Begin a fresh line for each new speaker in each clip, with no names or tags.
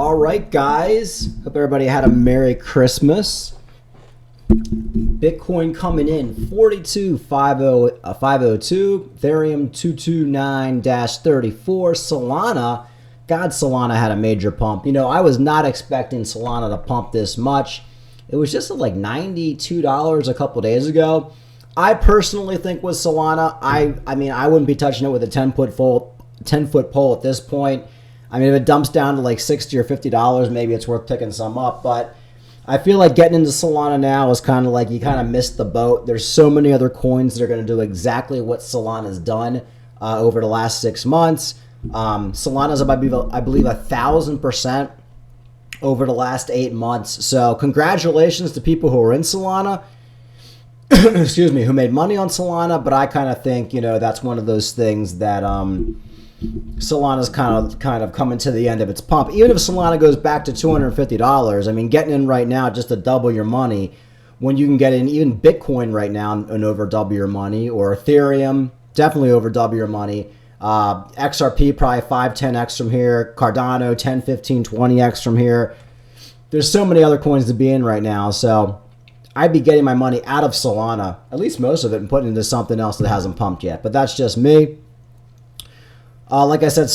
All right, guys. Hope everybody had a Merry Christmas. Bitcoin coming in 42,502, Ethereum 229-34, Solana. God, Solana had a major pump. You know, I was not expecting Solana to pump this much. It was just at like $92 a couple days ago. I personally think with Solana, I mean, I wouldn't be touching it with a 10-foot pole at this point. I mean, if it dumps down to like $60 or $50, maybe it's worth picking some up. But I feel like getting into Solana now is kind of like you kind of missed the boat. There's so many other coins that are going to do exactly what Solana's done over the last 6 months. Solana's up, I believe 1,000% over the last 8 months. So congratulations to people who are in Solana. Excuse me, who made money on Solana. But I kind of think, you know, that's one of those things that Solana's kind of coming to the end of its pump. Even if Solana goes back to $250, I mean, getting in right now just to double your money when you can get in even Bitcoin right now and over double your money, or Ethereum, definitely over double your money. XRP probably 5-10x from here. Cardano 10-15-20x from here. There's so many other coins to be in right now, so I'd be getting my money out of Solana, at least most of it, and putting it into something else that hasn't pumped yet. But that's just me. Like I said,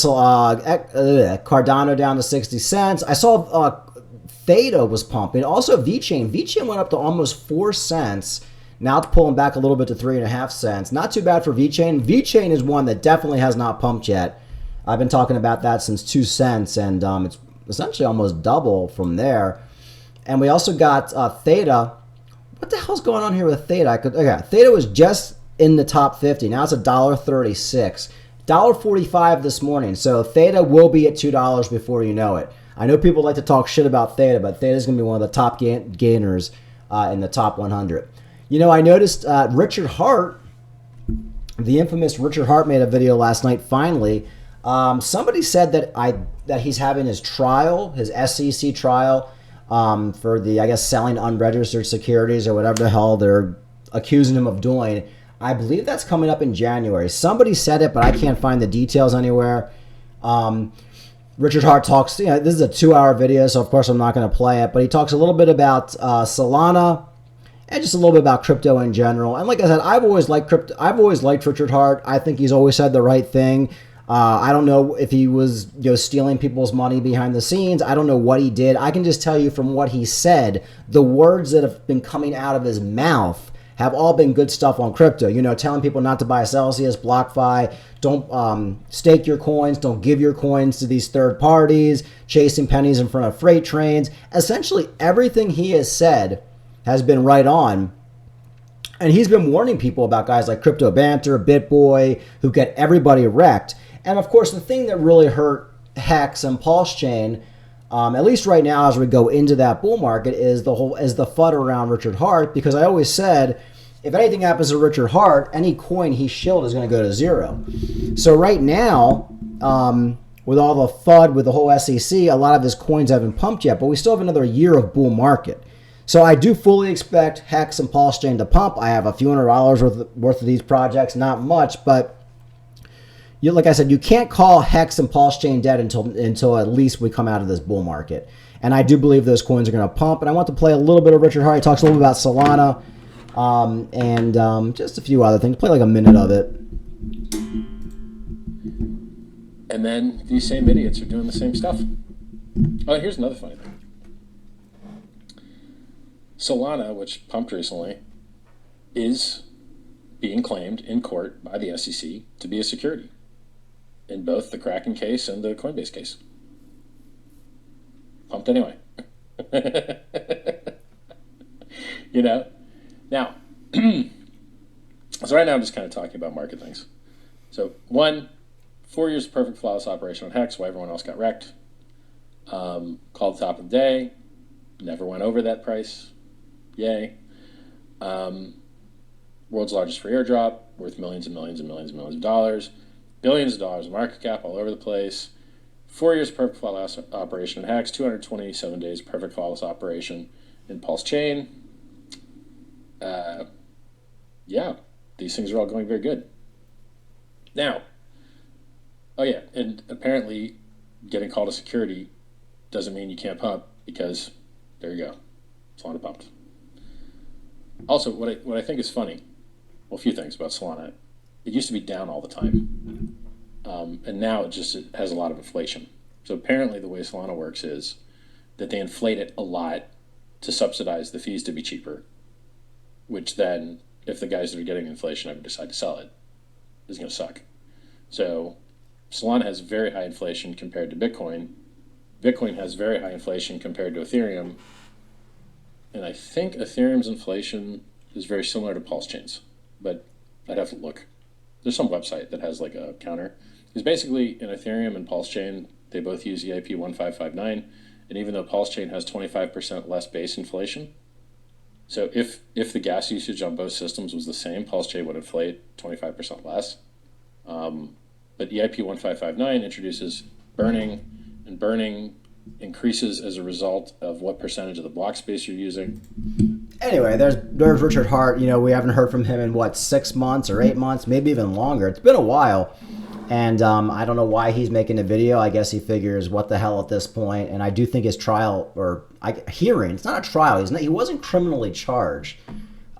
Cardano down to 60 cents. I saw Theta was pumping. Also, Vechain. Vechain went up to almost 4 cents. Now it's pulling back a little bit to 3.5 cents. Not too bad for Vechain. Vechain is one that definitely has not pumped yet. I've been talking about that since 2 cents, and it's essentially almost double from there. And we also got Theta. What the hell's going on here with Theta? Theta was just in the top 50. Now it's $1.36. $1.45 this morning. So Theta will be at $2 before you know it. I know people like to talk shit about Theta, but Theta is going to be one of the top gainers in the top 100. You know, I noticed Richard Hart, the infamous Richard Hart, made a video last night. Finally, somebody said that he's having his trial, his SEC trial, for the, I guess, selling unregistered securities or whatever the hell they're accusing him of doing. I believe that's coming up in January. Somebody said it, but I can't find the details anywhere. Richard Hart talks, you know, this is a 2-hour video, so of course I'm not going to play it, but he talks a little bit about Solana and just a little bit about crypto in general. And like I said, I've always liked crypto. I've always liked Richard Hart. I think he's always said the right thing. I don't know if he was, you know, stealing people's money behind the scenes. I don't know what he did. I can just tell you from what he said, the words that have been coming out of his mouth have all been good stuff on crypto. You know, telling people not to buy Celsius, BlockFi, don't stake your coins, don't give your coins to these third parties, chasing pennies in front of freight trains. Essentially, everything he has said has been right on. And he's been warning people about guys like Crypto Banter, BitBoy, who get everybody wrecked. And of course, the thing that really hurt Hex and Pulse Chain, at least right now as we go into that bull market, is the FUD around Richard Hart. Because I always said, if anything happens to Richard Hart, any coin he shilled is going to go to zero. So right now, with all the FUD with the whole SEC, a lot of his coins haven't pumped yet, but we still have another year of bull market. So I do fully expect Hex and Pulse Chain to pump. I have a few $100 worth of these projects, not much, but like I said, you can't call Hex and Pulse Chain dead until at least we come out of this bull market. And I do believe those coins are going to pump. And I want to play a little bit of Richard Hart. He talks a little bit about Solana and just a few other things. Play like a minute of it.
And then these same idiots are doing the same stuff. Oh, and here's another funny thing. Solana, which pumped recently, is being claimed in court by the SEC to be a security in both the Kraken case and the Coinbase case. Pumped anyway. You know? Now, so right now I'm just kind of talking about market things. So, 4 years of perfect flawless operation on Hex while everyone else got wrecked. Called the top of the day. Never went over that price. Yay. World's largest free airdrop, worth millions and millions and millions and millions of dollars. Billions of dollars of market cap all over the place. 4 years of perfect flawless operation in Hex. 227 days perfect flawless operation in Pulse Chain. Yeah, these things are all going very good. Now, oh yeah, and apparently getting called a security doesn't mean you can't pump, because there you go, Solana pumped. Also, what I think is funny, well, a few things about Solana. It used to be down all the time, and now it has a lot of inflation. So apparently the way Solana works is that they inflate it a lot to subsidize the fees to be cheaper, which then, if the guys that are getting inflation ever decide to sell it, is going to suck. So Solana has very high inflation compared to Bitcoin. Bitcoin has very high inflation compared to Ethereum. And I think Ethereum's inflation is very similar to Pulse Chain's, but I'd have to look. There's some website that has like a counter. Because basically in Ethereum and Pulse Chain, they both use EIP 1559. And even though Pulse Chain has 25% less base inflation, so if the gas usage on both systems was the same, Pulse Chain would inflate 25% less. But EIP 1559 introduces burning, and burning increases as a result of what percentage of the block space you're using.
Anyway, there's Richard Hart. We haven't heard from him in 6 months or 8 months, maybe even longer. It's been a while. And I don't know why he's making a video. I guess he figures, what the hell at this point. And I do think his trial or hearing, it's not a trial. He wasn't criminally charged.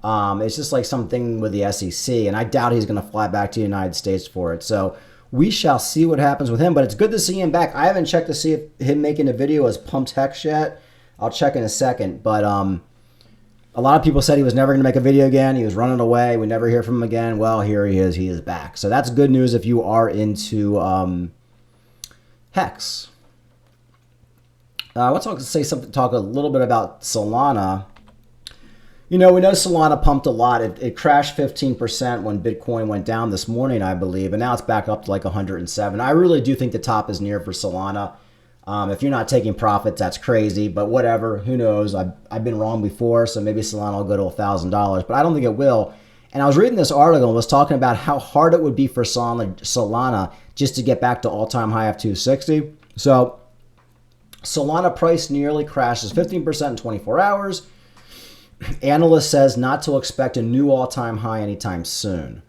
It's just like something with the SEC. And I doubt he's going to fly back to the United States for it. So we shall see what happens with him. But it's good to see him back. I haven't checked to see if him making a video has pumped Hex yet. I'll check in a second. But a lot of people said he was never going to make a video again. He was running away. We never hear from him again. Well, here he is. He is back. So that's good news if you are into Hex. Let's talk a little bit about Solana. We know Solana pumped a lot. It crashed 15% when Bitcoin went down this morning, I believe. And now it's back up to like 107. I really do think the top is near for Solana. If you're not taking profits, that's crazy, but whatever. Who knows? I've been wrong before, so maybe Solana will go to $1,000, but I don't think it will. And I was reading this article and was talking about how hard it would be for Solana just to get back to all-time high of 260. So Solana price nearly crashes 15% in 24 hours. Analyst says not to expect a new all-time high anytime soon.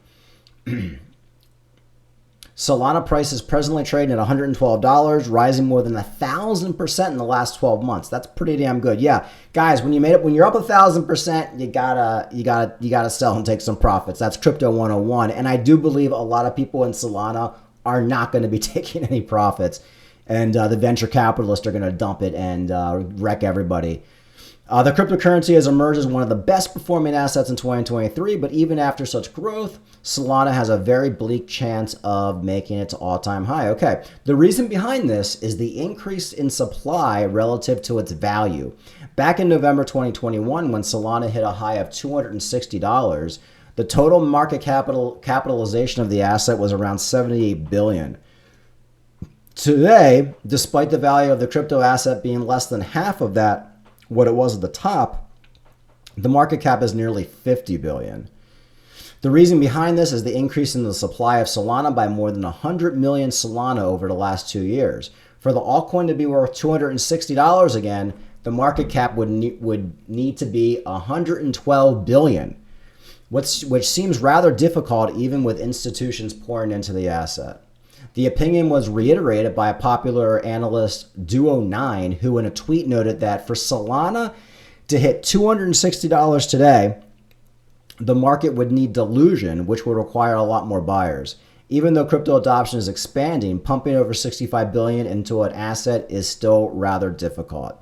Solana price is presently trading at $112, rising more than 1,000% in the last 12 months. That's pretty damn good. Yeah, guys, when you're up 1,000%, you gotta sell and take some profits. That's Crypto 101, and I do believe a lot of people in Solana are not going to be taking any profits, and the venture capitalists are going to dump it and wreck everybody. The cryptocurrency has emerged as one of the best performing assets in 2023, but even after such growth, Solana has a very bleak chance of making it to all-time high. Okay, the reason behind this is the increase in supply relative to its value. Back in November 2021, when Solana hit a high of $260, the total market capitalization of the asset was around $78 billion. Today, despite the value of the crypto asset being less than half of that, what it was at the top, the market cap is nearly $50 billion. The reason behind this is the increase in the supply of Solana by more than 100 million Solana over the last 2 years. For the altcoin to be worth $260 again, the market cap would need to be $112 billion, which seems rather difficult even with institutions pouring into the asset. The opinion was reiterated by a popular analyst, Duo9, who in a tweet noted that for Solana to hit $260 today, the market would need dilution, which would require a lot more buyers. Even though crypto adoption is expanding, pumping over $65 billion into an asset is still rather difficult.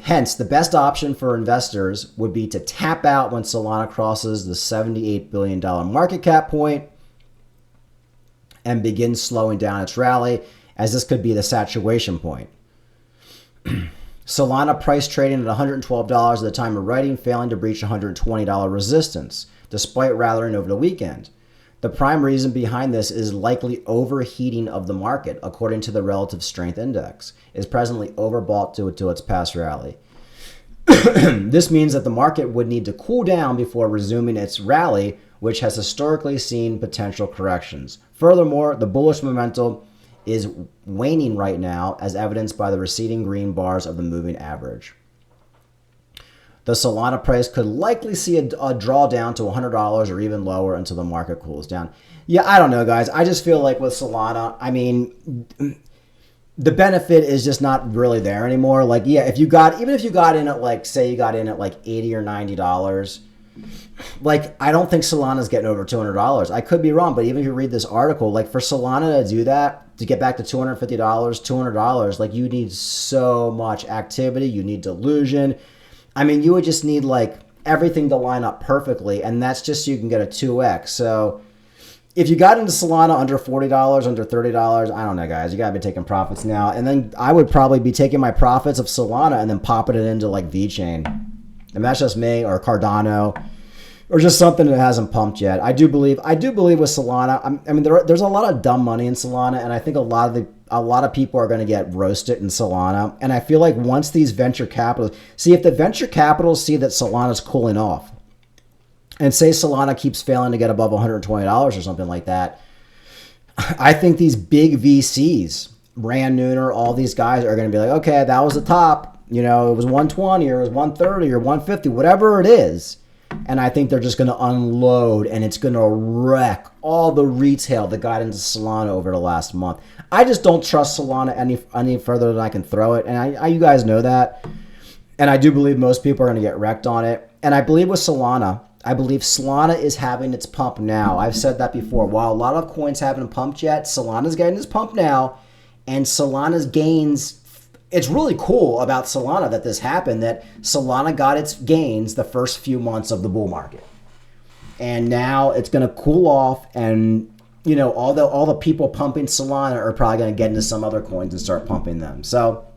Hence, the best option for investors would be to tap out when Solana crosses the $78 billion market cap point and begin slowing down its rally, as this could be the saturation point. Solana price trading at $112 at the time of writing, failing to breach $120 resistance, despite rallying over the weekend. The prime reason behind this is likely overheating of the market, according to the Relative Strength Index, is presently overbought due to its past rally. This means that the market would need to cool down before resuming its rally, which has historically seen potential corrections. Furthermore, the bullish momentum is waning right now, as evidenced by the receding green bars of the moving average. The Solana price could likely see a drawdown to $100 or even lower until the market cools down. Yeah, I don't know, guys. I just feel like with Solana, I mean, the benefit is just not really there anymore. Like, yeah, even if you got in at like, say you got in at like $80 or $90, like, I don't think Solana's getting over $200. I could be wrong, but even if you read this article, like for Solana to do that, to get back to $250, $200, like you need so much activity, you need delusion. I mean, you would just need like everything to line up perfectly, and that's just so you can get a 2x. So if you got into Solana under $40, under $30, I don't know, guys, you gotta be taking profits now. And then I would probably be taking my profits of Solana and then popping it into like Vechain. And that's just me, or Cardano, or just something that hasn't pumped yet. I do believe with Solana. I mean, there's a lot of dumb money in Solana, and I think a lot of people are going to get roasted in Solana. And I feel like once these venture capitalists if the venture capitalists see that Solana's cooling off, and say Solana keeps failing to get above $120 or something like that, I think these big VCs, Rand Nooner, all these guys are going to be like, okay, that was the top. You know, it was 120 or it was 130 or 150, whatever it is. And I think they're just going to unload, and it's going to wreck all the retail that got into Solana over the last month. I just don't trust Solana any further than I can throw it. And you guys know that. And I do believe most people are going to get wrecked on it. And I believe with Solana, Solana is having its pump now. I've said that before. While a lot of coins haven't pumped yet, Solana's getting its pump now. And Solana's gains, it's really cool about Solana that this happened, that Solana got its gains the first few months of the bull market. And now it's going to cool off, and you know, all the people pumping Solana are probably going to get into some other coins and start pumping them. So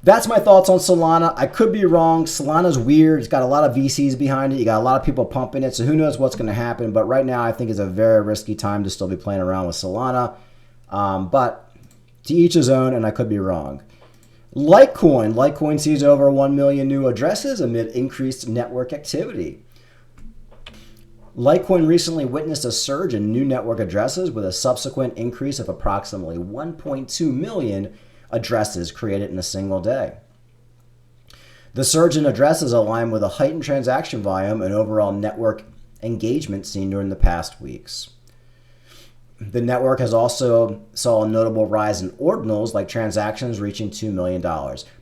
that's my thoughts on Solana. I could be wrong. Solana's weird. It's got a lot of VCs behind it. You got a lot of people pumping it. So who knows what's going to happen. But right now I think it's a very risky time to still be playing around with Solana. But to each his own, and I could be wrong. Litecoin sees over 1 million new addresses amid increased network activity. Litecoin recently witnessed a surge in new network addresses with a subsequent increase of approximately 1.2 million addresses created in a single day. The surge in addresses aligned with a heightened transaction volume and overall network engagement seen during the past weeks. The network has also saw a notable rise in ordinals, like transactions reaching $2 million.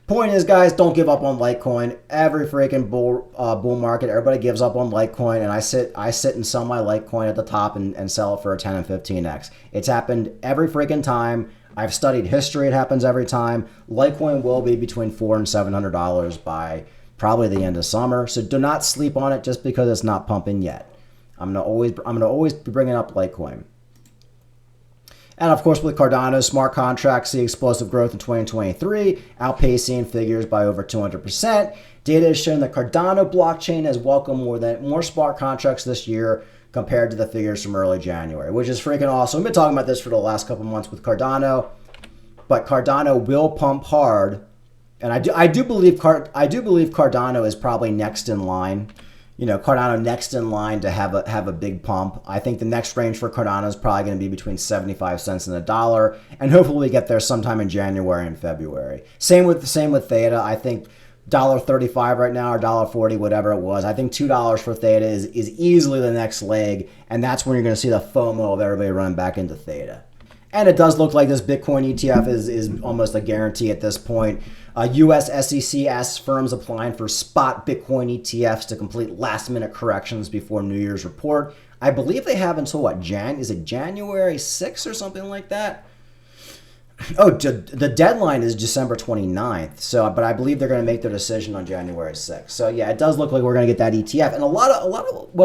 Point is, guys, don't give up on Litecoin. Every freaking bull market, everybody gives up on Litecoin, and I sit and sell my Litecoin at the top and sell it for a 10 and 15x. It's happened every freaking time. I've studied history. It happens every time. Litecoin will be between $400 and $700 by probably the end of summer. So do not sleep on it just because it's not pumping yet. I'm gonna always be bringing up Litecoin. And of course, with Cardano, smart contracts see explosive growth in 2023, outpacing figures by over 200%. Data has shown that Cardano blockchain has welcomed more smart contracts this year compared to the figures from early January, which is freaking awesome. We've been talking about this for the last couple months with Cardano, but Cardano will pump hard, and I do believe Cardano is probably next in line. You know, Cardano next in line to have a big pump. I think the next range for Cardano is probably going to be between 75 cents and $1, and hopefully we get there sometime in January and February. Same with theta. I think $1.35 right now or $1.40, whatever it was. I think $2 for theta is easily the next leg, and that's when you're going to see the FOMO of everybody running back into theta. And it does look like this Bitcoin ETF is almost a guarantee at this point. U.S. SEC asks firms applying for spot Bitcoin ETFs to complete last-minute corrections before New Year's report. I believe they have until what, is it January 6th or something like that? Oh, the deadline is December 29th. But I believe they're going to make their decision on January 6th. So yeah, it does look like we're going to get that ETF. And what a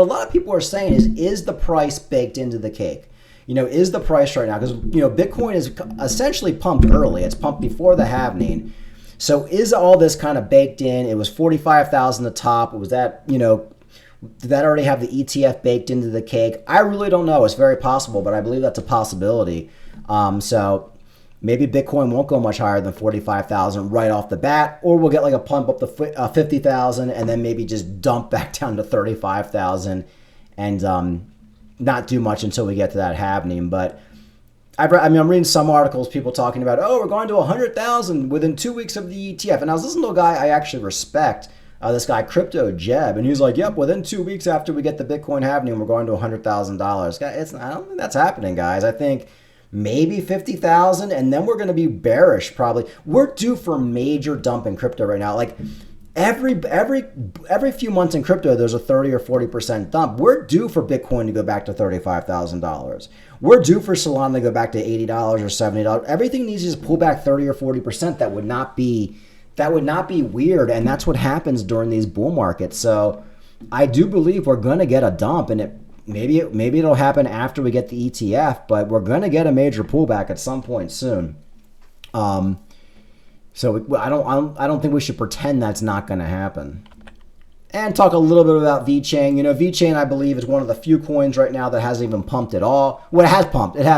lot of people are saying is the price baked into the cake? You know, is the price right now? Because, you know, Bitcoin is essentially pumped early. It's pumped before the halving. So is all this kind of baked in? It was 45,000 at the top. Was that, you know, did that already have the ETF baked into the cake? I really don't know. It's very possible, but I believe that's a possibility. So maybe Bitcoin won't go much higher than 45,000 right off the bat, or we'll get like a pump up to 50,000 and then maybe just dump back down to 35,000 and not do much until we get to that halving. But I'm reading some articles, people talking about, we're going to 100,000 within 2 weeks of the ETF. And I was listening to a guy I actually respect, this guy, Crypto Jeb, and he's like, yep, within 2 weeks after we get the Bitcoin halving, we're going to $100,000. I don't think that's happening, guys. I think maybe 50,000, and then we're going to be bearish probably. We're due for a major dump in crypto right now. Like every few months in crypto, there's a 30 or 40% dump. We're due for Bitcoin to go back to $35,000. We're due for Solana to go back to $80 or $70. Everything needs to just pull back 30 or 40%. That would not be weird, and that's what happens during these bull markets. So I do believe we're going to get a dump, and maybe it'll happen after we get the ETF, but we're going to get a major pullback at some point soon. So I don't think we should pretend that's not going to happen. And talk a little bit about Vechain. You know, Vechain, I believe, is one of the few coins right now that hasn't even pumped at all. Well, it has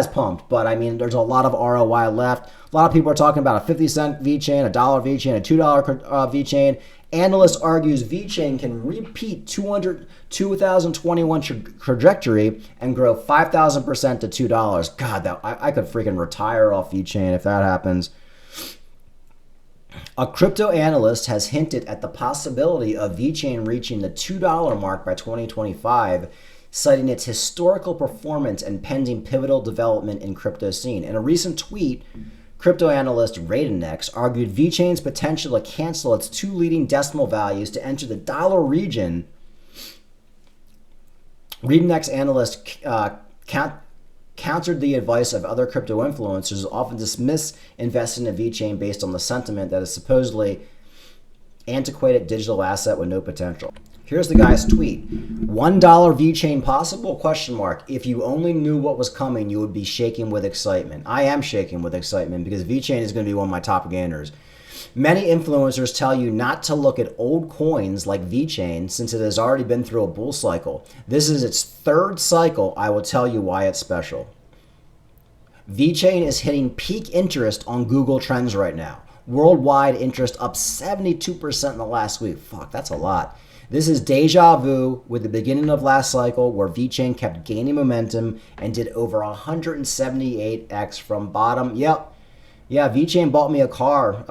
pumped, but I mean, there's a lot of ROI left. A lot of people are talking about a 50-cent Vechain, a $1 Vechain, a $2 Vechain. Analyst argues Vechain can repeat 2021 trajectory and grow 5,000% to $2. God, I could freaking retire off Vechain if that happens. A crypto analyst has hinted at the possibility of Vechain reaching the $2 mark by 2025, citing its historical performance and pending pivotal development in crypto scene. In a recent tweet, crypto analyst Radenex argued Vechain's potential to cancel its two leading decimal values to enter the dollar region. Radenex analyst countered the advice of other crypto influencers who often dismiss investing in Vechain based on the sentiment that is supposedly antiquated digital asset with no potential. Here's the guy's tweet. $1 Vechain possible? Question mark. If you only knew what was coming, you would be shaking with excitement. I am shaking with excitement because Vechain is going to be one of my top gainers. Many influencers tell you not to look at old coins like Vechain since it has already been through a bull cycle. This is its third cycle. I will tell you why it's special. Vechain is hitting peak interest on Google Trends right now. Worldwide interest up 72% in the last week. Fuck, that's a lot. This is deja vu with the beginning of last cycle where Vechain kept gaining momentum and did over 178x from bottom. Yep. Yeah, Vechain bought me a car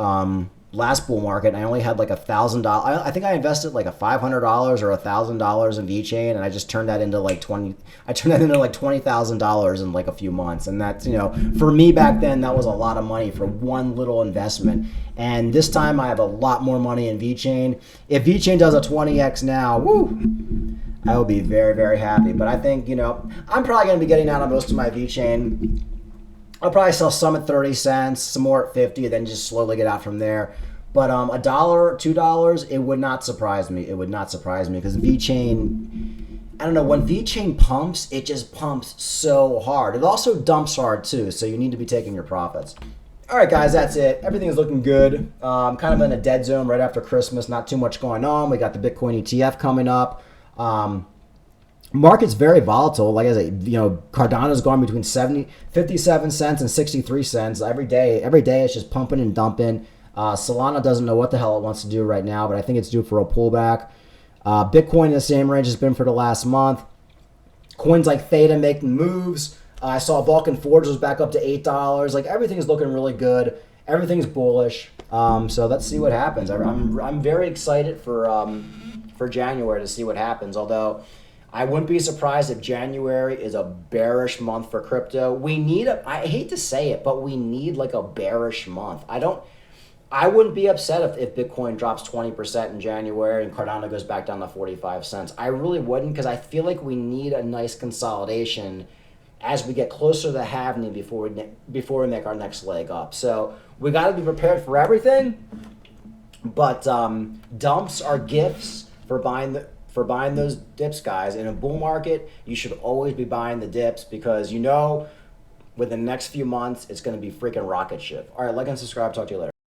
last bull market, and I only had like $1,000. I think I invested like $500 or $1,000 in Vechain, and I just turned that into like $20,000 in like a few months. And that's, you know, for me back then, that was a lot of money for one little investment. And this time I have a lot more money in Vechain. If Vechain does a 20x now, woo, I will be very, very happy. But I think, you know, I'm probably going to be getting out of most of my Vechain. I'll probably sell some at 30 cents, some more at 50, and then just slowly get out from there. But $1, $2, it would not surprise me. It would not surprise me because Vechain, I don't know, when Vechain pumps, it just pumps so hard. It also dumps hard too, so you need to be taking your profits. All right, guys, that's it. Everything is looking good. Kind of in a dead zone right after Christmas. Not too much going on. We got the Bitcoin ETF coming up. Market's very volatile. Like I said, you know, Cardano's gone between 57 cents and 63 cents every day. Every day it's just pumping and dumping. Solana doesn't know what the hell it wants to do right now, but I think it's due for a pullback. Bitcoin in the same range has been for the last month. Coins like Theta making moves. I saw Vulcan Forge was back up to $8. Like everything's looking really good. Everything's bullish. So let's see what happens. I'm very excited for January to see what happens. Although I wouldn't be surprised if January is a bearish month for crypto. I hate to say it, but we need like a bearish month. I wouldn't be upset if Bitcoin drops 20% in January and Cardano goes back down to 45 cents. I really wouldn't, because I feel like we need a nice consolidation as we get closer to the halving before we make our next leg up. So we got to be prepared for everything, but dumps are gifts for buying those dips, guys. In a bull market, you should always be buying the dips because you know within the next few months, it's going to be freaking rocket ship. All right, like and subscribe. Talk to you later.